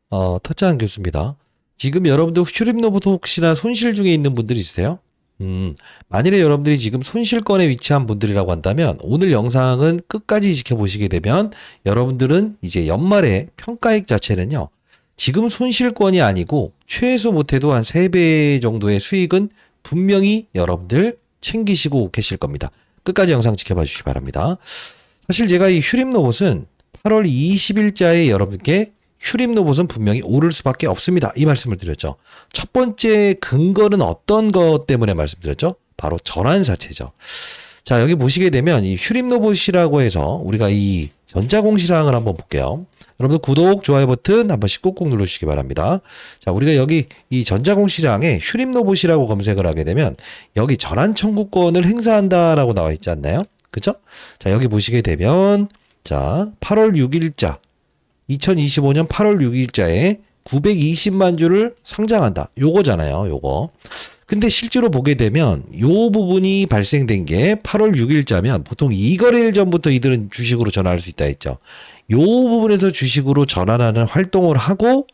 터치한 교수입니다. 지금 여러분들 슈림로봇 혹시나 손실 중에 있는 분들 있으세요? 만일에 여러분들이 지금 손실권에 위치한 분들이라고 한다면 오늘 영상은 끝까지 지켜보시게 되면 여러분들은 이제 연말에 평가액 자체는요. 지금 손실권이 아니고 최소 못해도 한 3배 정도의 수익은 분명히 여러분들 챙기시고 계실 겁니다. 끝까지 영상 지켜봐 주시기 바랍니다. 사실 제가 이 슈림로봇은 8월 20일자에 여러분께 슈림로봇은 분명히 오를 수밖에 없습니다. 이 말씀을 드렸죠. 첫 번째 근거는 어떤 것 때문에 말씀드렸죠? 바로 전환사채죠. 자, 여기 보시게 되면 이 슈림로봇이라고 해서 우리가 이 전자공시사항을 한번 볼게요. 여러분들 구독, 좋아요 버튼 한 번씩 꾹꾹 눌러주시기 바랍니다. 자, 우리가 여기 이 전자공시사항에 슈림로봇이라고 검색을 하게 되면 여기 전환 청구권을 행사한다라고 나와 있지 않나요? 그죠? 자, 여기 보시게 되면 자, 8월 6일자 2025년 8월 6일자에 920만 주를 상장한다. 요거잖아요. 요거. 근데 실제로 보게 되면 요 부분이 발생된 게 8월 6일자면 보통 2거래일 전부터 이들은 주식으로 전환할 수 있다 했죠. 요 부분에서 주식으로 전환하는 활동을 하고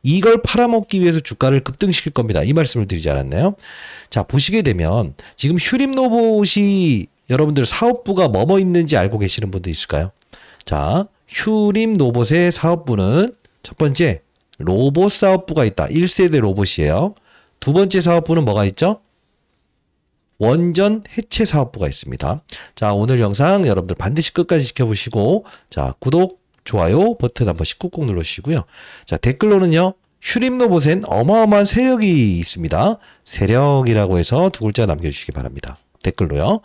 이걸 팔아먹기 위해서 주가를 급등시킬 겁니다. 이 말씀을 드리지 않았나요? 자, 보시게 되면 지금 슈림로봇이 여러분들 사업부가 뭐뭐 있는지 알고 계시는 분도 있을까요? 자, 슈림로봇의 사업부는 첫 번째 로봇 사업부가 있다. 1세대 로봇이에요. 두 번째 사업부는 뭐가 있죠? 원전 해체 사업부가 있습니다. 자, 오늘 영상 여러분들 반드시 끝까지 지켜보시고 자, 구독, 좋아요 버튼 한 번씩 꾹꾹 눌러주시고요. 자, 댓글로는요. 슈림로봇엔 어마어마한 세력이 있습니다. 세력이라고 해서 두 글자 남겨주시기 바랍니다. 댓글로요.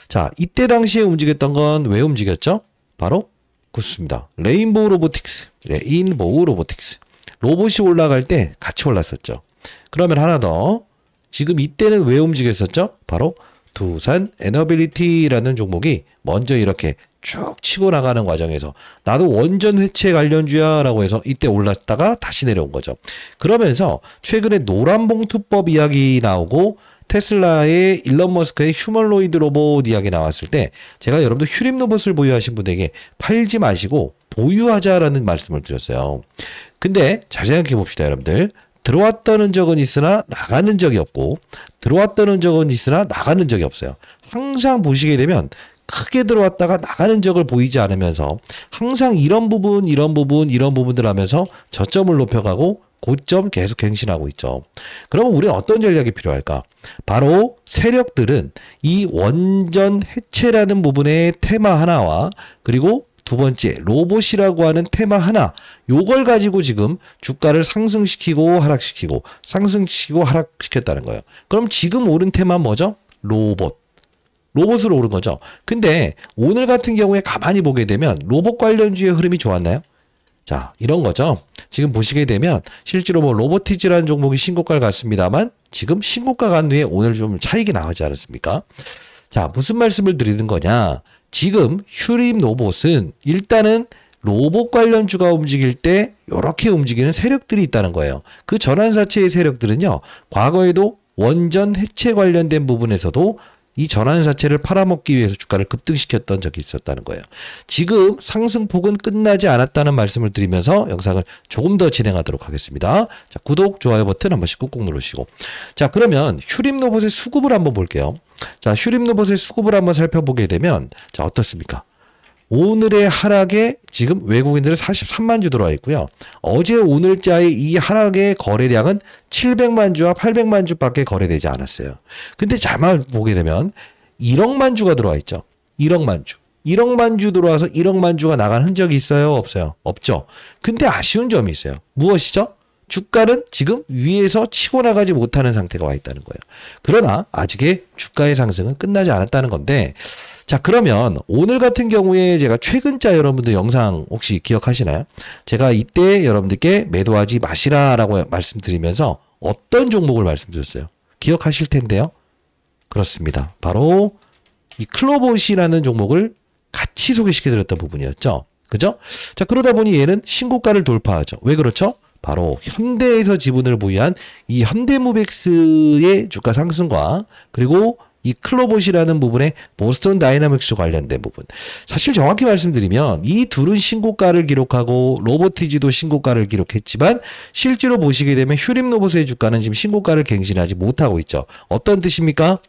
자, 이때 당시에 움직였던 건 왜 움직였죠? 바로 그렇습니다. 레인보우 로보틱스. 레인보우 로보틱스. 로봇이 올라갈 때 같이 올랐었죠. 그러면 하나 더. 지금 이때는 왜 움직였었죠? 바로 두산 에너빌리티라는 종목이 먼저 이렇게 쭉 치고 나가는 과정에서 나도 원전 회체 관련주야 라고 해서 이때 올랐다가 다시 내려온 거죠. 그러면서 최근에 노란봉투법 이야기 나오고 테슬라의 일론 머스크의 휴머노이드 로봇 이야기 나왔을 때 제가 여러분들 슈림로봇을 보유하신 분에게 팔지 마시고 보유하자라는 말씀을 드렸어요. 근데 잘 생각해 봅시다, 여러분들. 들어왔다는 적은 있으나 나가는 적이 없고 들어왔다는 적은 있으나 나가는 적이 없어요. 항상 보시게 되면 크게 들어왔다가 나가는 적을 보이지 않으면서 항상 이런 부분들 하면서 저점을 높여가고 고점 계속 갱신하고 있죠. 그러면 우리는 어떤 전략이 필요할까? 바로 세력들은 이 원전 해체라는 부분의 테마 하나와 그리고 두 번째 로봇이라고 하는 테마 하나 요걸 가지고 지금 주가를 상승시키고 하락시키고 상승시키고 하락시켰다는 거예요. 그럼 지금 오른 테마 뭐죠? 로봇으로 오른 거죠. 근데 오늘 같은 경우에 가만히 보게 되면 로봇 관련주의 흐름이 좋았나요? 자, 이런 거죠. 지금 보시게 되면 실제로 뭐 로보티즈라는 종목이 신고가를 갔습니다만 지금 신고가 간 후에 오늘 좀 차익이 나오지 않았습니까? 자, 무슨 말씀을 드리는 거냐? 지금 슈림로봇은 일단은 로봇 관련주가 움직일 때 이렇게 움직이는 세력들이 있다는 거예요. 그 전환사채의 세력들은요. 과거에도 원전 해체 관련된 부분에서도 이 전환사채를 팔아먹기 위해서 주가를 급등시켰던 적이 있었다는 거예요. 지금 상승폭은 끝나지 않았다는 말씀을 드리면서 영상을 조금 더 진행하도록 하겠습니다. 자, 구독, 좋아요 버튼 한 번씩 꾹꾹 누르시고. 자, 그러면 슈림로봇의 수급을 한번 볼게요. 자, 슈림로봇의 수급을 한번 살펴보게 되면 자, 어떻습니까? 오늘의 하락에 지금 외국인들은 43만 주 들어와 있고요. 어제 오늘자의 이 하락의 거래량은 700만 주와 800만 주밖에 거래되지 않았어요. 근데 잘만 보게 되면 1억만 주가 들어와 있죠. 1억만 주. 1억만 주 들어와서 1억만 주가 나간 흔적이 있어요? 없어요? 없죠. 근데 아쉬운 점이 있어요. 무엇이죠? 주가는 지금 위에서 치고 나가지 못하는 상태가 와 있다는 거예요. 그러나 아직의 주가의 상승은 끝나지 않았다는 건데 자, 그러면 오늘 같은 경우에 제가 최근자 여러분들 영상 혹시 기억하시나요? 제가 이때 여러분들께 매도하지 마시라라고 말씀드리면서 어떤 종목을 말씀드렸어요? 기억하실 텐데요. 그렇습니다. 바로 이 클로봇이라는 종목을 같이 소개시켜드렸던 부분이었죠. 그죠? 자, 그러다 보니 얘는 신고가를 돌파하죠. 왜 그렇죠? 바로 현대에서 지분을 보유한 이 현대무백스의 주가 상승과 그리고 이 클로봇이라는 부분에 보스턴 다이나믹스 관련된 부분. 사실 정확히 말씀드리면 이 둘은 신고가를 기록하고 로보티지도 신고가를 기록했지만 실제로 보시게 되면 휴림로봇의 주가는 지금 신고가를 갱신하지 못하고 있죠. 어떤 뜻입니까?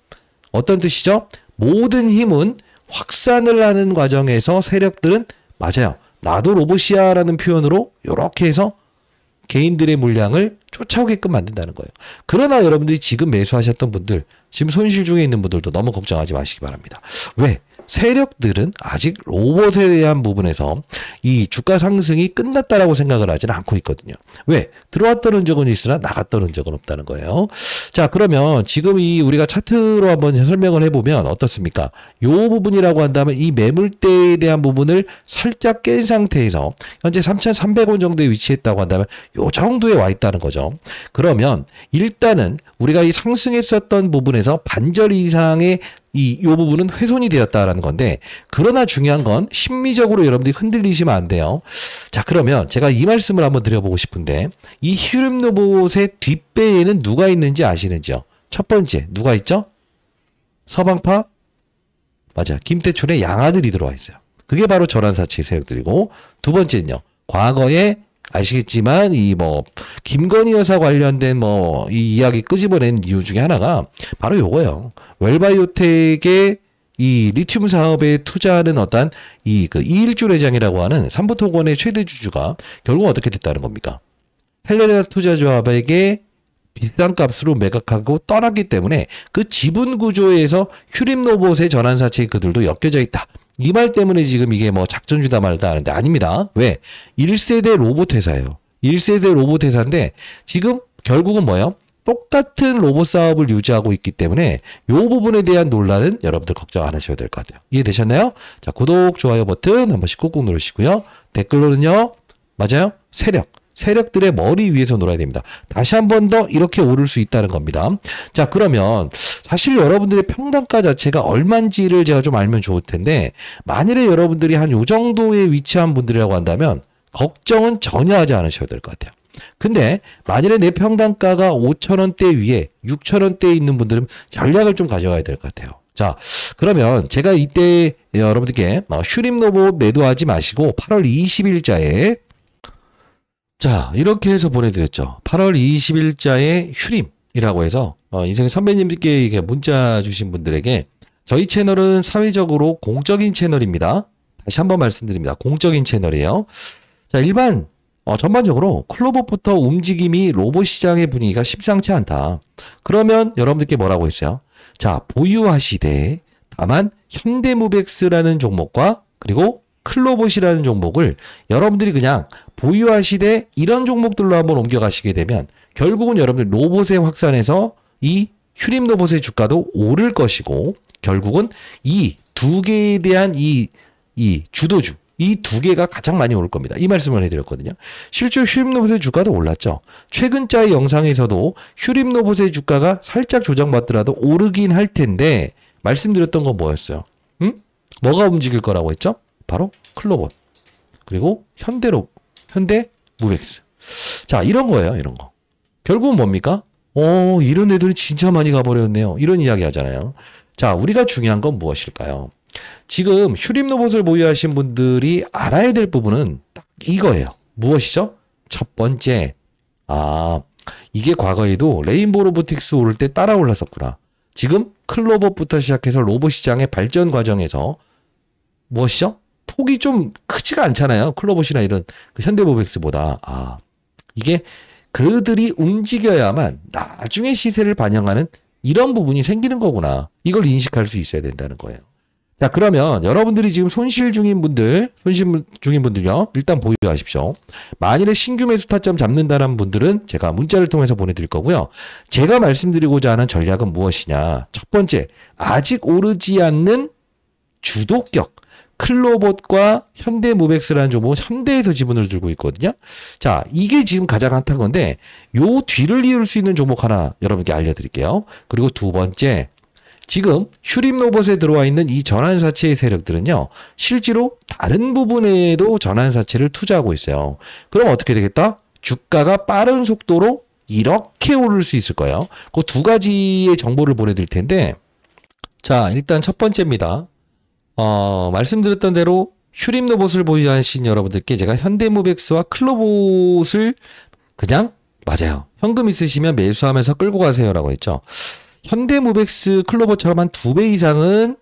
어떤 뜻이죠? 모든 힘은 확산을 하는 과정에서 세력들은 맞아요. 나도 로봇이야 라는 표현으로 이렇게 해서 개인들의 물량을 쫓아오게끔 만든다는 거예요. 그러나 여러분들이 지금 매수하셨던 분들, 지금 손실 중에 있는 분들도 너무 걱정하지 마시기 바랍니다. 왜? 세력들은 아직 로봇에 대한 부분에서 이 주가 상승이 끝났다라고 생각을 하지는 않고 있거든요. 왜? 들어왔던 흔적은 있으나 나갔던 흔적은 없다는 거예요. 자, 그러면 지금 이 우리가 차트로 한번 설명을 해보면 어떻습니까? 요 부분이라고 한다면 이 매물대에 대한 부분을 살짝 깬 상태에서 현재 3,300원 정도에 위치했다고 한다면 요 정도에 와 있다는 거죠. 그러면 일단은 우리가 이 상승했었던 부분에서 반절 이상의 요 부분은 훼손이 되었다라는 건데, 그러나 중요한 건 심리적으로 여러분들이 흔들리시면 안 돼요. 자, 그러면 제가 이 말씀을 한번 드려보고 싶은데, 이 휴림로봇의 뒷배에는 누가 있는지 아시는지요? 첫 번째, 누가 있죠? 서방파? 맞아. 김태촌의 양아들이 들어와 있어요. 그게 바로 전환사채 세력들이고, 두 번째는요. 과거에 아시겠지만 김건희 여사 관련된 이 이야기 끄집어낸 이유 중에 하나가 바로 요거예요. 웰바이오텍의 이 리튬 사업에 투자하는 어떤 이일주 회장이라고 하는 삼부토건의 최대 주주가 결국 어떻게 됐다는 겁니까? 헬레나 투자조합에게 비싼 값으로 매각하고 떠났기 때문에 그 지분 구조에서 휴림로봇의 전환사채 그들도 엮여져 있다. 이 말 때문에 지금 이게 작전주다 말다 하는데 아닙니다. 왜? 1세대 로봇 회사예요. 1세대 로봇 회사인데 지금 결국은 뭐예요? 똑같은 로봇 사업을 유지하고 있기 때문에 이 부분에 대한 논란은 여러분들 걱정 안 하셔도 될 것 같아요. 이해되셨나요? 자, 구독, 좋아요 버튼 한 번씩 꾹꾹 누르시고요. 댓글로는요. 맞아요? 세력들의 머리 위에서 놀아야 됩니다. 다시 한 번 더 이렇게 오를 수 있다는 겁니다. 자, 그러면 사실 여러분들의 평단가 자체가 얼마인지를 제가 좀 알면 좋을 텐데, 만일에 여러분들이 한 요 정도에 위치한 분들이라고 한다면 걱정은 전혀 하지 않으셔도 될 것 같아요. 근데 만일에 내 평단가가 5,000원대 위에 6,000원대에 있는 분들은 전략을 좀 가져가야 될 것 같아요. 자, 그러면 제가 이때 여러분들께 휴림로봇 매도하지 마시고 8월 20일자에 자, 이렇게 해서 보내드렸죠. 8월 20일자에 휴림이라고 해서 인생의 선배님들께 이게 문자 주신 분들에게 저희 채널은 사회적으로 공적인 채널입니다. 다시 한번 말씀드립니다. 공적인 채널이에요. 자, 전반적으로 클로봇부터 움직임이 로봇 시장의 분위기가 심상치 않다. 그러면 여러분들께 뭐라고 했어요? 자, 보유하시되 다만 현대무벡스라는 종목과 그리고 클로봇이라는 종목을 여러분들이 그냥 보유하시되 이런 종목들로 한번 옮겨가시게 되면 결국은 여러분들 로봇의 확산에서 이 휴림로봇의 주가도 오를 것이고 결국은 이 두 개에 대한 이 주도주 이 두 개가 가장 많이 오를 겁니다. 이 말씀을 해드렸거든요. 실제로 휴림로봇의 주가도 올랐죠. 최근자의 영상에서도 휴림로봇의 주가가 살짝 조정받더라도 오르긴 할 텐데 말씀드렸던 건 뭐였어요? 뭐가 움직일 거라고 했죠? 바로 클로봇 그리고 현대무벡스. 자, 이런 거예요. 이런 거. 결국은 뭡니까? 이런 애들이 진짜 많이 가버렸네요. 이런 이야기 하잖아요. 자, 우리가 중요한 건 무엇일까요? 지금 휴림로봇을 보유하신 분들이 알아야 될 부분은 딱 이거예요. 무엇이죠? 첫 번째, 이게 과거에도 레인보우 로보틱스 오를 때 따라 올랐었구나. 지금 클로봇부터 시작해서 로봇 시장의 발전 과정에서 무엇이죠? 폭이 좀 크지가 않잖아요. 클로봇이나 이런 현대무벡스보다. 이게 그들이 움직여야만 나중에 시세를 반영하는 이런 부분이 생기는 거구나. 이걸 인식할 수 있어야 된다는 거예요. 자, 그러면 여러분들이 지금 손실 중인 분들요. 일단 보유하십시오. 만일에 신규 매수 타점 잡는다는 분들은 제가 문자를 통해서 보내드릴 거고요. 제가 말씀드리고자 하는 전략은 무엇이냐. 첫 번째, 아직 오르지 않는 주도격. 클로봇과 현대무벡스라는 종목은 현대에서 지분을 들고 있거든요. 자, 이게 지금 가장 핫한 건데 요 뒤를 이을 수 있는 종목 하나 여러분께 알려드릴게요. 그리고 두 번째, 지금 휴림로봇에 들어와 있는 이 전환사채의 세력들은요. 실제로 다른 부분에도 전환사채를 투자하고 있어요. 그럼 어떻게 되겠다? 주가가 빠른 속도로 이렇게 오를 수 있을 거예요. 그 두 가지의 정보를 보내드릴 텐데 자, 일단 첫 번째입니다. 말씀드렸던 대로 휴림로봇을 보유하신 여러분들께 제가 현대무백스와 클로봇을 그냥 맞아요. 현금 있으시면 매수하면서 끌고 가세요라고 했죠. 현대무백스 클로봇처럼 한 2배 이상은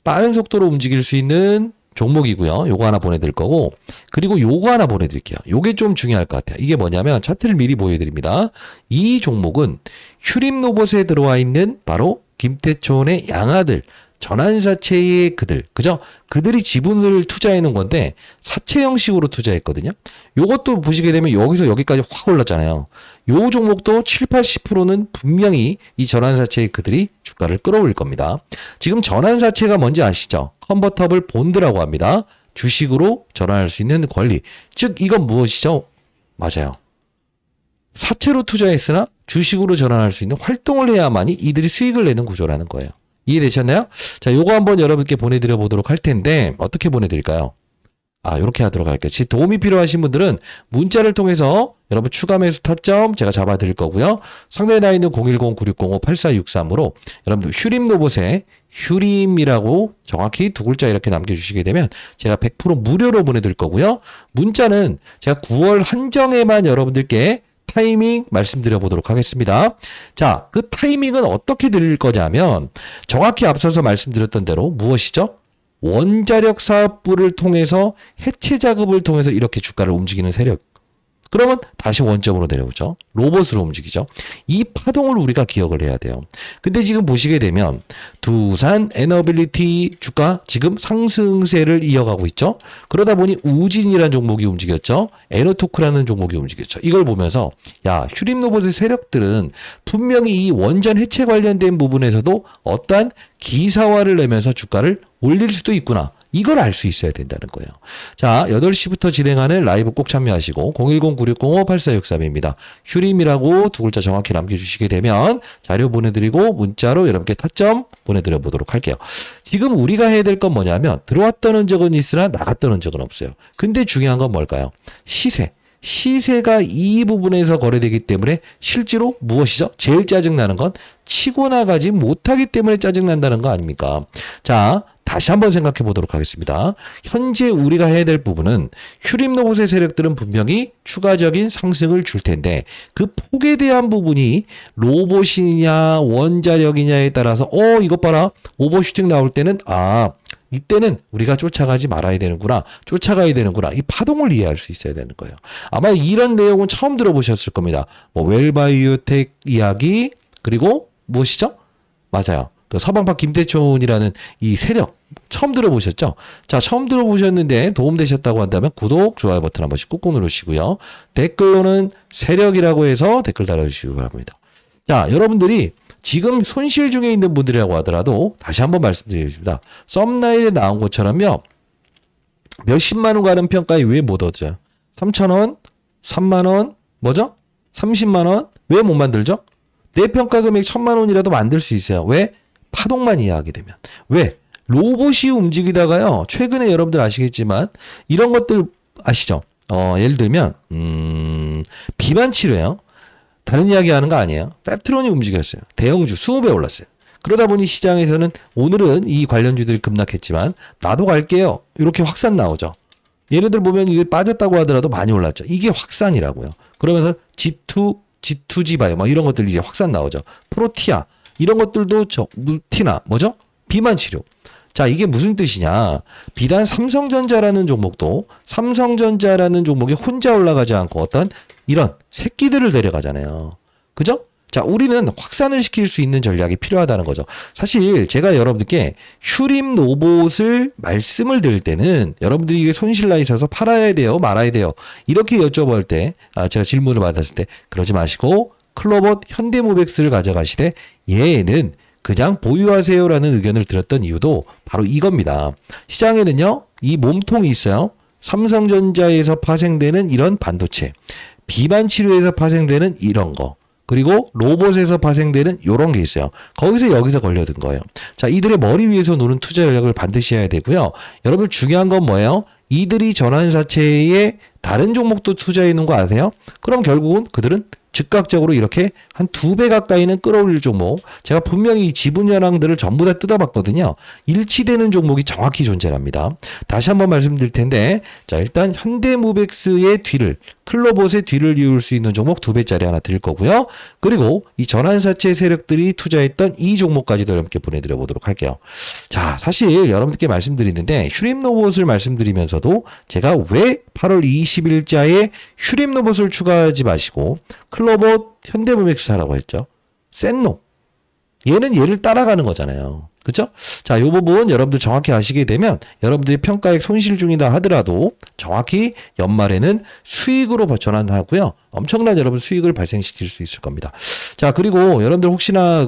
빠른 속도로 움직일 수 있는 종목이고요. 요거 하나 보내드릴 거고, 그리고 요거 하나 보내드릴게요. 요게 좀 중요할 것 같아요. 이게 뭐냐면 차트를 미리 보여드립니다. 이 종목은 휴림로봇에 들어와 있는 바로 김태촌의 양아들, 전환사채의 그들, 그죠? 그들이 지분을 투자해 놓은 건데 사채 형식으로 투자했거든요. 요것도 보시게 되면 여기서 여기까지 확 올랐잖아요. 요 종목도 7, 80%는 분명히 이 전환사채의 그들이 주가를 끌어올릴 겁니다. 지금 전환사채가 뭔지 아시죠? 컨버터블 본드라고 합니다. 주식으로 전환할 수 있는 권리. 즉 이건 무엇이죠? 맞아요. 사채로 투자했으나 주식으로 전환할 수 있는 활동을 해야만이 이들이 수익을 내는 구조라는 거예요. 이해되셨나요? 자, 요거 한번 여러분께 보내드려 보도록 할 텐데 어떻게 보내드릴까요? 요렇게 하도록 할게요. 도움이 필요하신 분들은 문자를 통해서 여러분 추가 매수 타점 제가 잡아드릴 거고요. 상단에 나와 있는 010-9605-8463으로 여러분들 휴림로봇에 휴림이라고 정확히 2글자 이렇게 남겨주시게 되면 제가 100% 무료로 보내드릴 거고요. 문자는 제가 9월 한정에만 여러분들께 타이밍 말씀드려 보도록 하겠습니다. 자, 그 타이밍은 어떻게 드릴 거냐면 정확히 앞서서 말씀드렸던 대로 무엇이죠? 원자력 사업부를 통해서 해체 작업을 통해서 이렇게 주가를 움직이는 세력. 그러면 다시 원점으로 내려오죠. 로봇으로 움직이죠. 이 파동을 우리가 기억을 해야 돼요. 근데 지금 보시게 되면 두산 에너빌리티 주가 지금 상승세를 이어가고 있죠. 그러다 보니 우진이라는 종목이 움직였죠. 에너토크라는 종목이 움직였죠. 이걸 보면서 야, 휴림로봇의 세력들은 분명히 이 원전 해체 관련된 부분에서도 어떠한 기사화를 내면서 주가를 올릴 수도 있구나. 이걸 알 수 있어야 된다는 거예요. 자, 8시부터 진행하는 라이브 꼭 참여하시고 010-9605-8463입니다. 휴림이라고 2글자 정확히 남겨주시게 되면 자료 보내드리고 문자로 여러분께 타점 보내드려 보도록 할게요. 지금 우리가 해야 될 건 뭐냐면 들어왔던 흔적은 있으나 나갔던 흔적은 없어요. 근데 중요한 건 뭘까요? 시세. 시세가 이 부분에서 거래되기 때문에 실제로 무엇이죠? 제일 짜증나는 건 치고 나가지 못하기 때문에 짜증난다는 거 아닙니까? 자, 다시 한번 생각해 보도록 하겠습니다. 현재 우리가 해야 될 부분은 휴림로봇의 세력들은 분명히 추가적인 상승을 줄 텐데 그 폭에 대한 부분이 로봇이냐 원자력이냐에 따라서 이것 봐라. 오버슈팅 나올 때는 이때는 우리가 쫓아가지 말아야 되는구나. 쫓아가야 되는구나. 이 파동을 이해할 수 있어야 되는 거예요. 아마 이런 내용은 처음 들어보셨을 겁니다. 웰바이오텍 이야기 그리고 무엇이죠? 맞아요. 그 서방파 김태촌이라는 이 세력 처음 들어보셨죠? 자, 처음 들어보셨는데 도움되셨다고 한다면 구독, 좋아요 버튼 한 번씩 꾹꾹 누르시고요. 댓글로는 세력이라고 해서 댓글 달아주시기 바랍니다. 자, 여러분들이 지금 손실 중에 있는 분들이라고 하더라도 다시 한번 말씀드리겠습니다. 썸나일에 나온 것처럼요. 몇십만 원 가는 평가에 왜 못 얻어요? 3,000원, 3만 원, 뭐죠? 30만 원? 왜 못 만들죠? 내 평가 금액 1,000만 원이라도 만들 수 있어요. 왜? 파동만 이해하게 되면. 왜? 로봇이 움직이다가요. 최근에 여러분들 아시겠지만 이런 것들 아시죠? 예를 들면 비만 치료예요. 다른 이야기 하는 거 아니에요. 펩트론이 움직였어요. 대형주 20배 올랐어요. 그러다 보니 시장에서는 오늘은 이 관련주들이 급락했지만 나도 갈게요. 이렇게 확산 나오죠. 얘네들 보면 이게 빠졌다고 하더라도 많이 올랐죠. 이게 확산이라고요. 그러면서 G2G 바이오 막 이런 것들 이제 확산 나오죠. 프로티아 이런 것들도 루티나 뭐죠? 비만 치료. 자, 이게 무슨 뜻이냐? 비단 삼성전자라는 종목도 삼성전자라는 종목이 혼자 올라가지 않고 어떤 이런 새끼들을 데려가잖아요. 그죠? 자, 우리는 확산을 시킬 수 있는 전략이 필요하다는 거죠. 사실 제가 여러분들께 휴림 로봇을 말씀을 드릴 때는 여러분들이 이게 손실 나 있어서 팔아야 돼요? 말아야 돼요? 이렇게 여쭤볼 때 제가 질문을 받았을 때 그러지 마시고 클로봇 현대무백스를 가져가시되 얘는 그냥 보유하세요라는 의견을 드렸던 이유도 바로 이겁니다. 시장에는요. 이 몸통이 있어요. 삼성전자에서 파생되는 이런 반도체, 비만 치료에서 파생되는 이런 거, 그리고 로봇에서 파생되는 이런 게 있어요. 거기서 여기서 걸려든 거예요. 자, 이들의 머리 위에서 노는 투자 전략을 반드시 해야 되고요. 여러분 중요한 건 뭐예요? 이들이 전환사채에 다른 종목도 투자해 있는 거 아세요? 그럼 결국은 그들은 즉각적으로 이렇게 한 2배 가까이는 끌어올릴 종목. 제가 분명히 이 지분 현황들을 전부 다 뜯어봤거든요. 일치되는 종목이 정확히 존재합니다. 다시 한번 말씀드릴 텐데, 자, 일단 현대무백스의 뒤를, 클로봇의 뒤를 이을 수 있는 종목 2배짜리 하나 드릴 거고요. 그리고 이 전환사채 세력들이 투자했던 이 종목까지도 여러분께 보내드려 보도록 할게요. 자, 사실 여러분들께 말씀드리는데, 휴림로봇을 말씀드리면서도 제가 왜 8월 20일자에 휴림로봇을 추가하지 마시고 클로봇 현대무백스 사라고 했죠. 센 놈. 얘는 얘를 따라가는 거잖아요. 그쵸? 자, 이 부분 여러분들 정확히 아시게 되면 여러분들이 평가액 손실 중이다 하더라도 정확히 연말에는 수익으로 전환하고요. 엄청난 여러분 수익을 발생시킬 수 있을 겁니다. 자, 그리고 여러분들 혹시나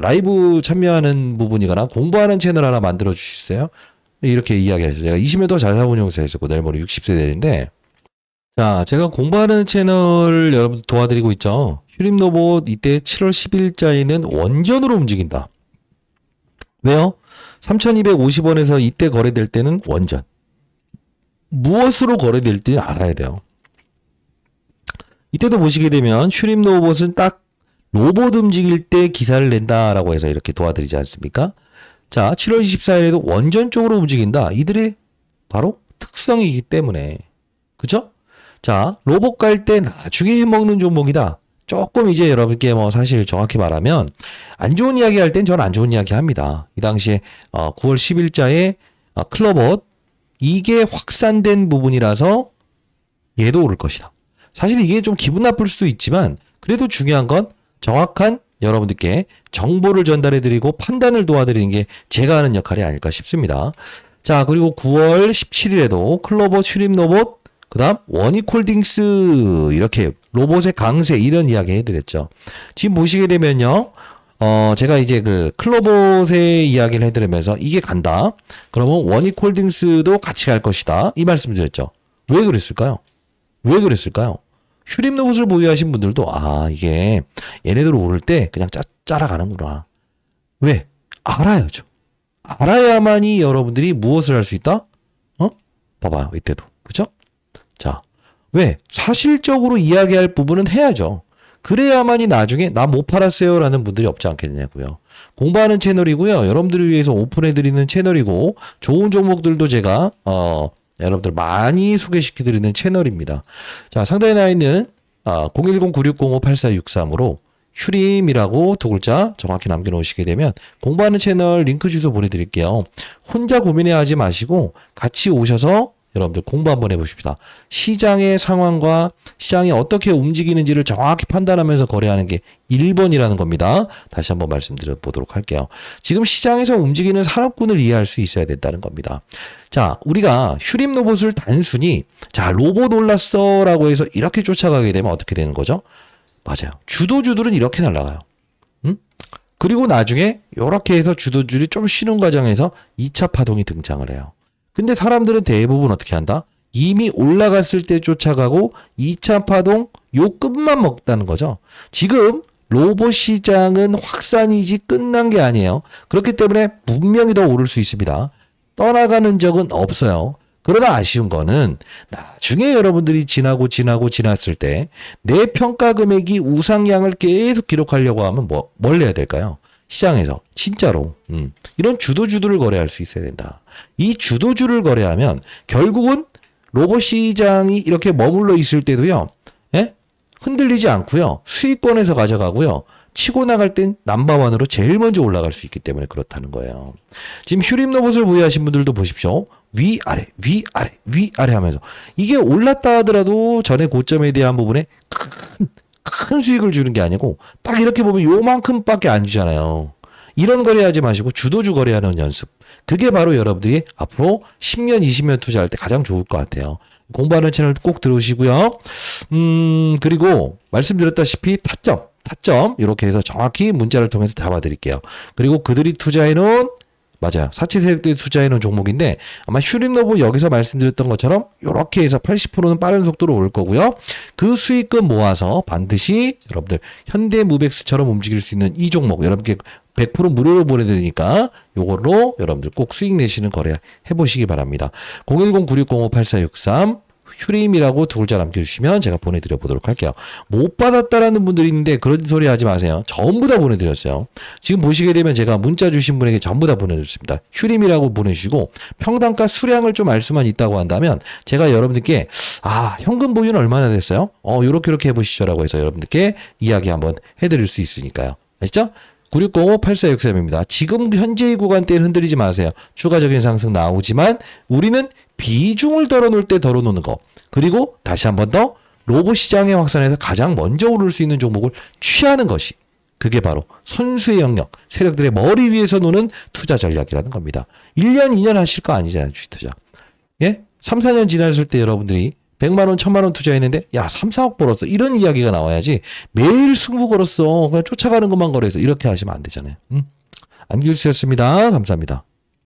라이브 참여하는 부분이거나 공부하는 채널 하나 만들어 주시겠어요? 이렇게 이야기하죠. 제가 20년 자사운용사에서 내일 모레 60세 되는데, 자, 제가 공부하는 채널 여러분 도와드리고 있죠. 휴림로봇 이때 7월 10일자에는 원전으로 움직인다. 왜요? 3,250원에서 이때 거래될 때는 원전. 무엇으로 거래될지 알아야 돼요. 이때도 보시게 되면 휴림로봇은 딱 로봇 움직일 때 기사를 낸다라고 해서 이렇게 도와드리지 않습니까? 자, 7월 24일에도 원전 쪽으로 움직인다. 이들의 바로 특성이기 때문에. 그죠? 자, 로봇 갈 때 나중에 해먹는 종목이다. 조금 이제 여러분께 사실 정확히 말하면 안 좋은 이야기 할 땐 저는 안 좋은 이야기 합니다. 이 당시에 9월 10일자에 클로봇 이게 확산된 부분이라서 얘도 오를 것이다. 사실 이게 좀 기분 나쁠 수도 있지만 그래도 중요한 건 정확한 여러분들께 정보를 전달해드리고 판단을 도와드리는 게 제가 하는 역할이 아닐까 싶습니다. 자, 그리고 9월 17일에도 클로봇, 휴림로봇, 그 다음 원익홀딩스 이렇게 로봇의 강세 이런 이야기 해드렸죠. 지금 보시게 되면요. 제가 이제 클로봇의 이야기를 해드리면서 이게 간다. 그러면 원익홀딩스도 같이 갈 것이다. 이 말씀 드렸죠. 왜 그랬을까요? 왜 그랬을까요? 휴림로봇을 보유하신 분들도 이게 얘네들 오를 때 그냥 짜라가는구나. 왜? 알아야죠. 알아야만이 여러분들이 무엇을 할 수 있다? 봐봐요. 이때도. 그죠? 자, 왜? 사실적으로 이야기할 부분은 해야죠. 그래야만이 나중에 나 못 팔았어요 라는 분들이 없지 않겠냐고요. 공부하는 채널이고요. 여러분들을 위해서 오픈해드리는 채널이고 좋은 종목들도 제가 여러분들 많이 소개시켜드리는 채널입니다. 자, 상단에 나와 있는 010-9605-8463으로 휴림이라고 두 글자 정확히 남겨놓으시게 되면 공부하는 채널 링크 주소 보내드릴게요. 혼자 고민해하지 마시고 같이 오셔서 여러분들 공부 한번 해보십시다. 시장의 상황과 시장이 어떻게 움직이는지를 정확히 판단하면서 거래하는 게 1번이라는 겁니다. 다시 한번 말씀드려 보도록 할게요. 지금 시장에서 움직이는 산업군을 이해할 수 있어야 된다는 겁니다. 자, 우리가 휴림로봇을 단순히 로봇 올랐어 라고 해서 이렇게 쫓아가게 되면 어떻게 되는 거죠? 맞아요. 주도주들은 이렇게 날아가요. 그리고 나중에 이렇게 해서 주도주들이 좀 쉬는 과정에서 2차 파동이 등장을 해요. 근데 사람들은 대부분 어떻게 한다? 이미 올라갔을 때 쫓아가고 2차 파동 요 끝만 먹다는 거죠. 지금 로봇 시장은 확산이지 끝난 게 아니에요. 그렇기 때문에 분명히 더 오를 수 있습니다. 떠나가는 적은 없어요. 그러나 아쉬운 거는 나중에 여러분들이 지났을 때 내 평가 금액이 우상향을 계속 기록하려고 하면 뭘 해야 될까요? 시장에서 진짜로 이런 주도주들을 거래할 수 있어야 된다. 이 주도주를 거래하면 결국은 로봇 시장이 이렇게 머물러 있을 때도요. 흔들리지 않고요. 수익권에서 가져가고요. 치고 나갈 땐 넘버원으로 제일 먼저 올라갈 수 있기 때문에 그렇다는 거예요. 지금 휴림로봇을 보유하신 분들도 보십시오. 위아래 위아래 위아래 하면서 이게 올랐다 하더라도 전에 고점에 대한 부분에 큰 수익을 주는 게 아니고 딱 이렇게 보면 요만큼밖에 안 주잖아요. 이런 거래하지 마시고 주도주 거래하는 연습. 그게 바로 여러분들이 앞으로 10년, 20년 투자할 때 가장 좋을 것 같아요. 공부하는 채널 꼭 들어오시고요. 그리고 말씀드렸다시피 타점 이렇게 해서 정확히 문자를 통해서 잡아드릴게요. 그리고 그들이 투자해놓은 맞아요. 사채 세력들이 투자해놓은 종목인데 아마 휴림로봇 여기서 말씀드렸던 것처럼 이렇게 해서 80%는 빠른 속도로 올 거고요. 그 수익금 모아서 반드시 여러분들 현대무백스처럼 움직일 수 있는 이 종목 여러분께 100% 무료로 보내드리니까 요걸로 여러분들 꼭 수익 내시는 거래 해보시기 바랍니다. 010-9605-8463 휴림이라고 두 글자 남겨주시면 제가 보내드려 보도록 할게요. 못 받았다라는 분들이 있는데 그런 소리 하지 마세요. 전부 다 보내드렸어요. 지금 보시게 되면 제가 문자 주신 분에게 전부 다 보내드렸습니다. 휴림이라고 보내주시고 평당가 수량을 좀 알 수만 있다고 한다면 제가 여러분들께 현금 보유는 얼마나 됐어요? 요렇게 해보시죠라고 해서 여러분들께 이야기 한번 해드릴 수 있으니까요. 아시죠? 960-8463입니다. 지금 현재의 구간대는 흔들리지 마세요. 추가적인 상승 나오지만 우리는 비중을 덜어놓을 때 덜어놓는 거. 그리고 다시 한 번 더 로봇 시장의 확산에서 가장 먼저 오를 수 있는 종목을 취하는 것이 그게 바로 선수의 영역, 세력들의 머리 위에서 노는 투자 전략이라는 겁니다. 1년, 2년 하실 거 아니잖아요. 주식 투자. 예? 3, 4년 지났을 때 여러분들이 100만 원, 1000만 원 투자했는데 야 3, 4억 벌었어. 이런 이야기가 나와야지 매일 승부 걸었어. 그냥 쫓아가는 것만 거래해서 이렇게 하시면 안 되잖아요. 안규수였습니다. 감사합니다.